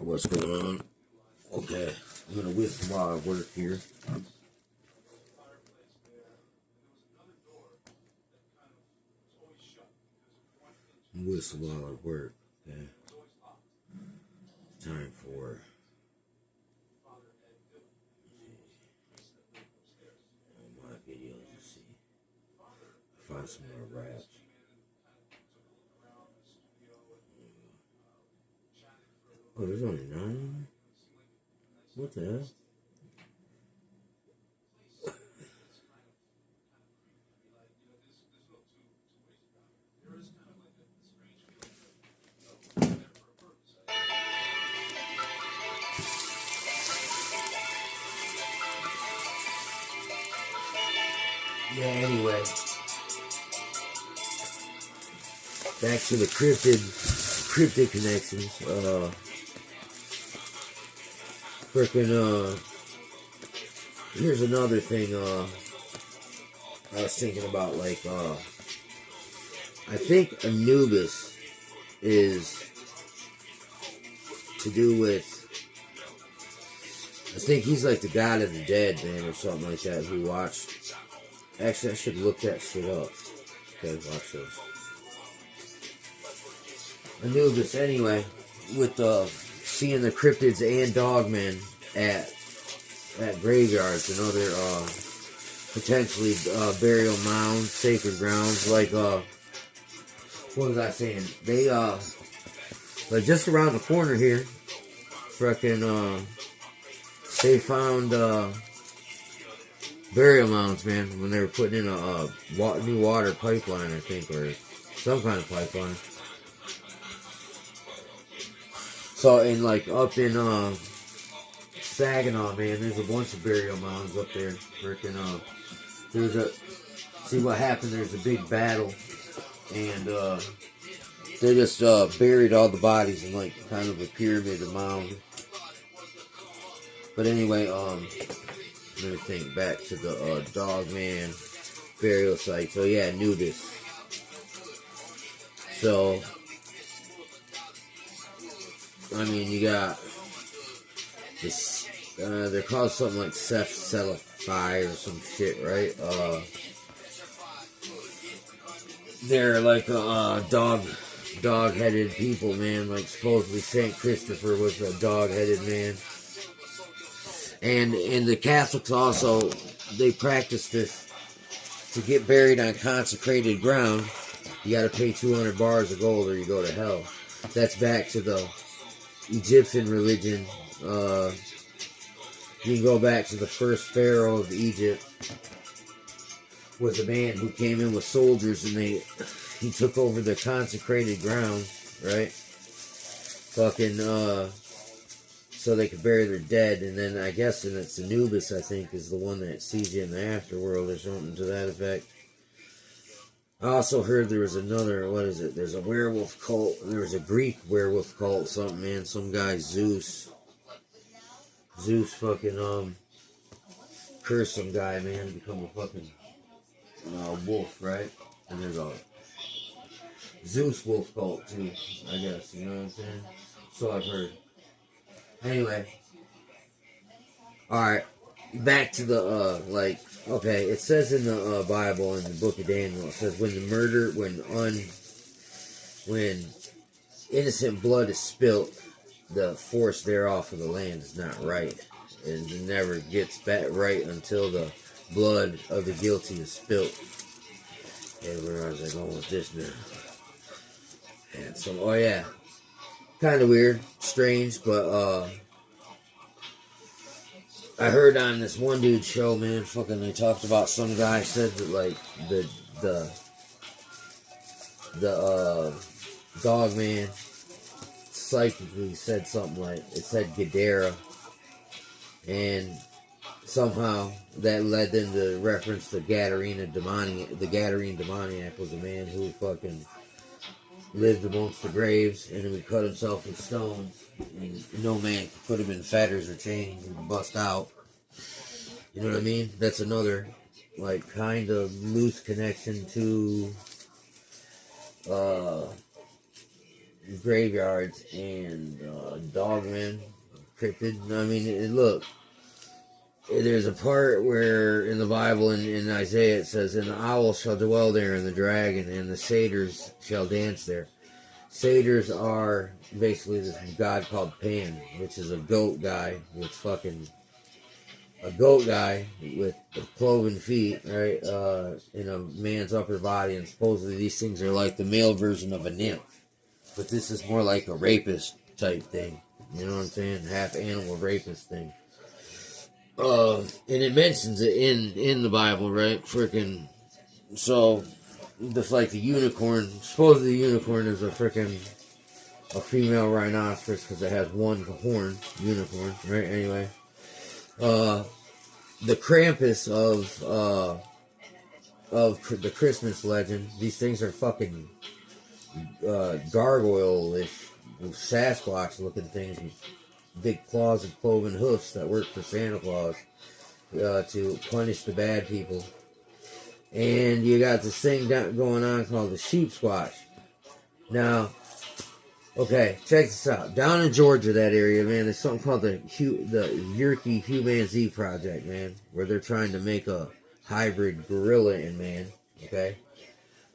what's going on. Okay, I'm gonna whisk while I work here. Whistle while I work. Okay. Time for my videos. Let's see. Find some more raps. Oh, there's only 9? What the hell? Yeah, anyway. Back to the cryptid connections. Here's another thing, I was thinking about, like, I think Anubis is to do with, I think he's like the god of the dead, man, or something like that, who watched, actually, I should look that shit up. Okay, watch this. Anubis, anyway, with, seeing the cryptids and dogmen at graveyards and other potentially burial mounds, sacred grounds, like what was I saying? They like just around the corner here, frickin' they found burial mounds, man, when they were putting in a new water pipeline, I think, or some kind of pipeline. So, and like up in Saginaw, man, there's a bunch of burial mounds up there. Freaking, see what happened, there's a big battle, and they just buried all the bodies in like kind of a pyramid, a mound. But anyway, let me think back to the Dogman burial site. So yeah, Anubis. So, I mean, you got this, they're called something like Cephalophi or some shit, right? They're like dog-headed people, man. Like supposedly Saint Christopher was a dog-headed man. And the Catholics also, they practice this. To get buried on consecrated ground, you gotta pay 200 bars of gold or you go to hell. That's back to the Egyptian religion. You can go back to the first pharaoh of Egypt. Was a man who came in with soldiers and he took over the consecrated ground, right? Fucking so they could bury their dead, and then I guess and it's Anubis, I think, is the one that sees you in the afterworld or something to that effect. I also heard there was another, what is it? There's a werewolf cult. There was a Greek werewolf cult, something, man. Some guy, Zeus fucking, cursed some guy, man, become a fucking wolf, right? And there's a Zeus wolf cult, too, I guess. You know what I'm saying? So I've heard. Anyway. Alright. Back to the, like, okay, it says in the Bible, in the book of Daniel, it says when innocent blood is spilt, the force thereof of the land is not right. And it never gets back right until the blood of the guilty is spilt. And where was I going with this now? And so, oh yeah, kind of weird, strange, but I heard on this one dude's show, man, fucking they talked about some guy said that like the dog man psychically said something like, it said Gadara, and somehow that led them to reference the Gadarene demoniac was a man who fucking lived amongst the graves and he would cut himself with stones and no man could put him in fetters or chains and bust out. You know what I mean? That's another like kind of loose connection to graveyards and dogmen, cryptids. I mean, look, there's a part where in the Bible, in Isaiah, it says, "And the owl shall dwell there, and the dragon, and the satyrs shall dance there." Satyrs are basically this god called Pan, which is a goat guy with cloven feet, right, in a man's upper body, and supposedly these things are like the male version of a nymph. But this is more like a rapist type thing. You know what I'm saying? Half animal rapist thing. And it mentions it in the Bible, right? Freaking. So, just like the unicorn. Supposedly the unicorn is a female rhinoceros because it has one horn. Unicorn, right? Anyway. The Krampus of the Christmas legend. These things are fucking gargoyle-ish, Sasquatch-looking things with big claws and cloven hoofs that work for Santa Claus to punish the bad people. And you got this thing going on called the sheep squatch. Now, okay, check this out. Down in Georgia, that area, man, there's something called the Yerke Humanzee Project, man, where they're trying to make a hybrid gorilla and man, okay?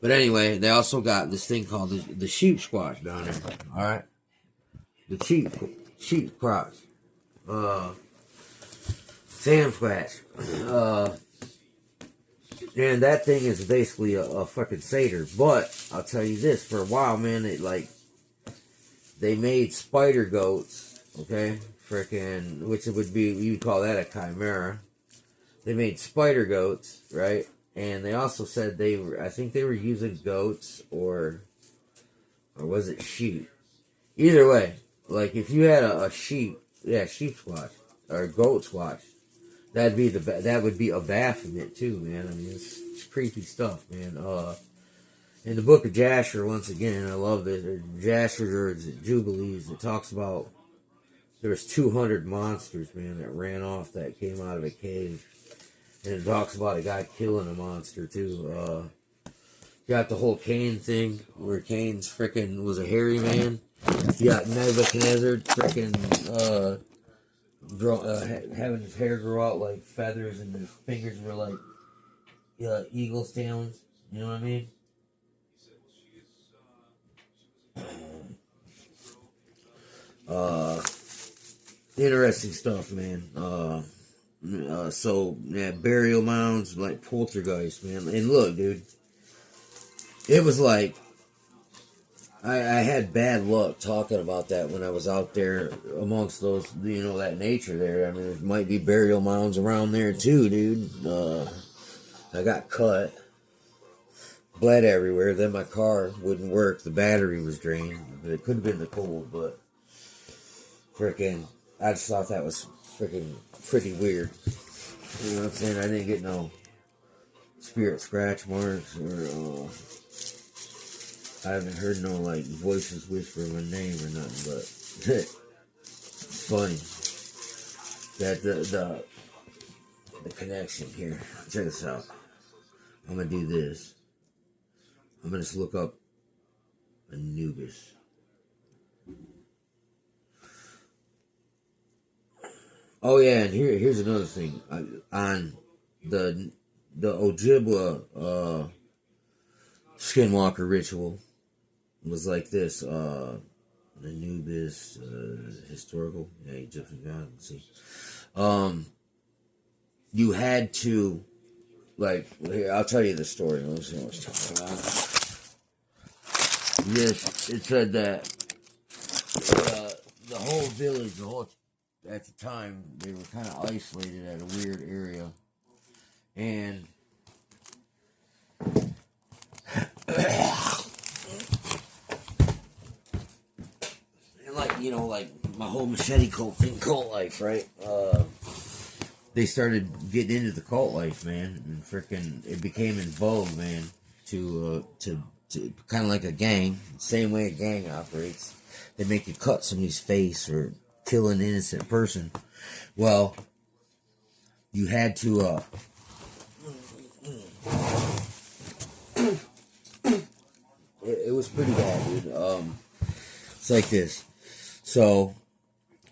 But anyway, they also got this thing called the sheep squatch down there, alright? The sheep squatch. Sam squatch. And that thing is basically a fucking satyr. But, I'll tell you this, for a while, man, they made spider goats, okay? Frickin', which it would be, you'd call that a chimera. They made spider goats, right? And they also said I think they were using goats or was it sheep? Either way, like if you had a sheep, sheep squatch or goat squatch, that would be a Baphomet too, man. I mean, it's creepy stuff, man. In the book of Jasher, once again, I love this. Jasher or Jubilees, it talks about there was 200 monsters, man, that ran off that came out of a cave. And it talks about a guy killing a monster, too. Got the whole Cain thing, where Cain's frickin' was a hairy man. You got Nebuchadnezzar frickin' having his hair grow out like feathers, and his fingers were like eagle's talons. You know what I mean? Interesting stuff, man. So, yeah, burial mounds, like poltergeist, man. And look, dude, it was like, I had bad luck talking about that when I was out there amongst those, that nature there. I mean, there might be burial mounds around there too, dude. I got cut, bled everywhere. Then my car wouldn't work. The battery was drained. But it could have been the cold, but frickin', I just thought that was frickin' pretty weird. You know what I'm saying? I didn't get no spirit scratch marks or I haven't heard no like voices whisper my name or nothing, but it's funny that the connection here. Check this out. I'm gonna do this. I'm gonna just look up Anubis. Oh yeah, and here's another thing. On the Ojibwa skinwalker ritual was like this. Anubis historical, Egyptian god. Let's see. You had to, like, here, I'll tell you the story. Let's see what I was talking about. Yes, it said that the whole village, at the time, they were kind of isolated at a weird area. And like my whole machete cult life, right? They started getting into the cult life, man, and freaking it became in vogue, man, to kind of like a gang, same way a gang operates. They make you cut somebody's face or kill an innocent person. Well, you had to it was pretty bad, dude. It's like this. So,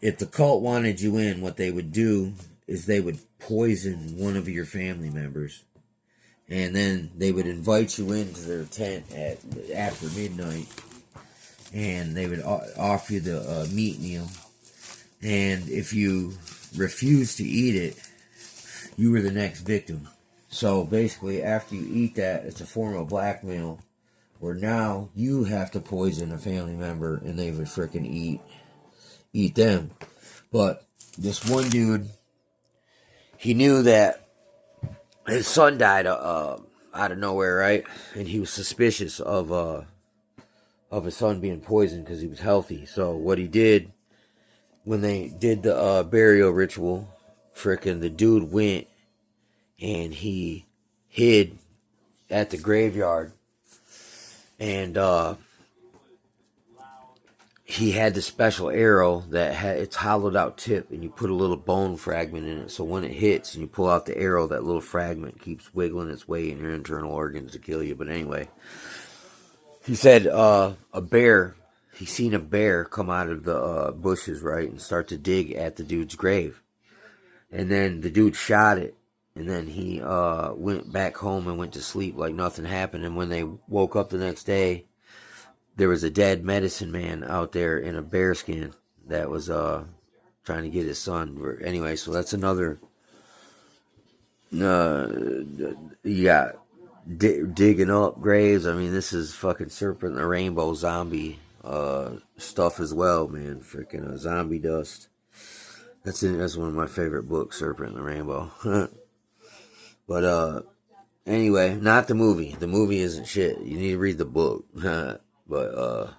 if the cult wanted you in, what they would do is they would poison one of your family members. And then they would invite you into their tent after midnight. And they would offer you the meat meal. And if you refused to eat it, you were the next victim. So basically, after you eat that, it's a form of blackmail. Where now you have to poison a family member and they would frickin' eat them. But this one dude, he knew that his son died out of nowhere, right? And he was suspicious of his son being poisoned because he was healthy. So what he did, when they did the burial ritual, frickin' the dude went and he hid at the graveyard. And he had this special arrow that had its hollowed out tip, and you put a little bone fragment in it. So when it hits and you pull out the arrow, that little fragment keeps wiggling its way in your internal organs to kill you. But anyway, he said a bear, he seen a bear come out of the bushes, right, and start to dig at the dude's grave. And then the dude shot it. And then he went back home and went to sleep like nothing happened. And when they woke up the next day, there was a dead medicine man out there in a bear skin that was trying to get his son. Anyway, so that's another. You got digging up graves. I mean, this is fucking Serpent and the Rainbow zombie stuff as well, man. Freaking zombie dust. That's one of my favorite books, Serpent and the Rainbow. But anyway, not the movie. The movie isn't shit. You need to read the book. But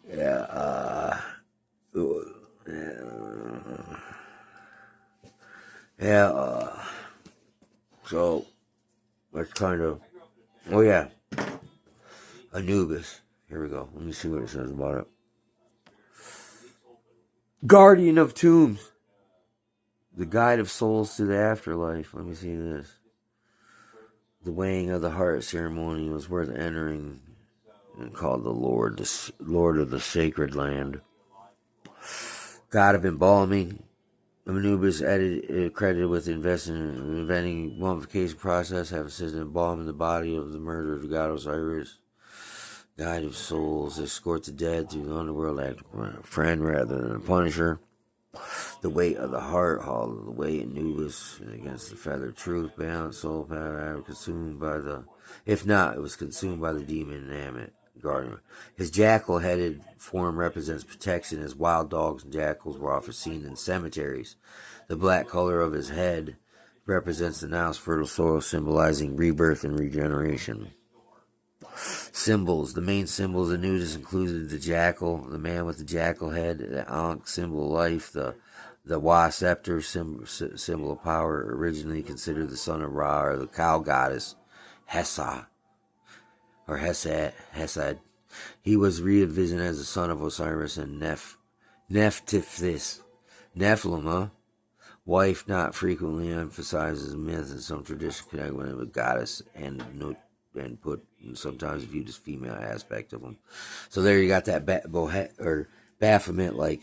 yeah, so that's kind of, oh yeah, Anubis. Here we go. Let me see what it says about it. Guardian of tombs. The guide of souls to the afterlife. Let me see this. The weighing of the heart ceremony was worth entering, and called the Lord of the sacred land. God of embalming. Anubis credited with inventing mummification process, have assisted in embalming the body of the murderer of the god Osiris. Guide of souls, escort the dead through the underworld, act a friend rather than a punisher. The weight of the heart, haul of the weight, Anubis against the feather, truth, balance, soul, power, consumed by the, if not, it was consumed by the demon inanimate guardian. His jackal-headed form represents protection, as wild dogs and jackals were often seen in cemeteries. The black color of his head represents the Nile's fertile soil, symbolizing rebirth and regeneration. Symbols. The main symbols of Anubis included the jackal, the man with the jackal head, the Ankh, symbol of life, the Wa scepter, symbol of power, originally considered the son of Ra, or the cow goddess, Hesa, or Hesed. He was re-envisioned as the son of Osiris and Nephthys. Nephilim, wife not frequently emphasizes myth and some tradition connected with a goddess and put sometimes viewed as female aspect of them. So there you got that Baphomet, like,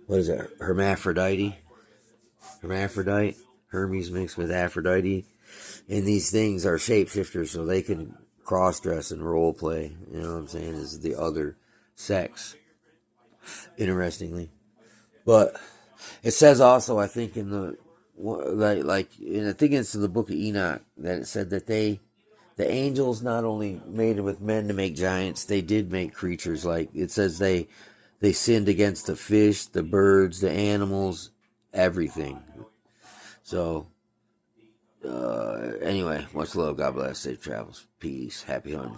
what is it, Hermaphrodite, Hermes mixed with Aphrodite, and these things are shapeshifters, so they can cross-dress and role play, you know what I'm saying, is the other sex, interestingly. But it says also, I think in the, I think it's in the book of Enoch, that it said that the angels not only made with men to make giants, they did make creatures. Like it says they sinned against the fish, the birds, the animals, everything. So, anyway, much love, God bless, safe travels, peace, happy hunting.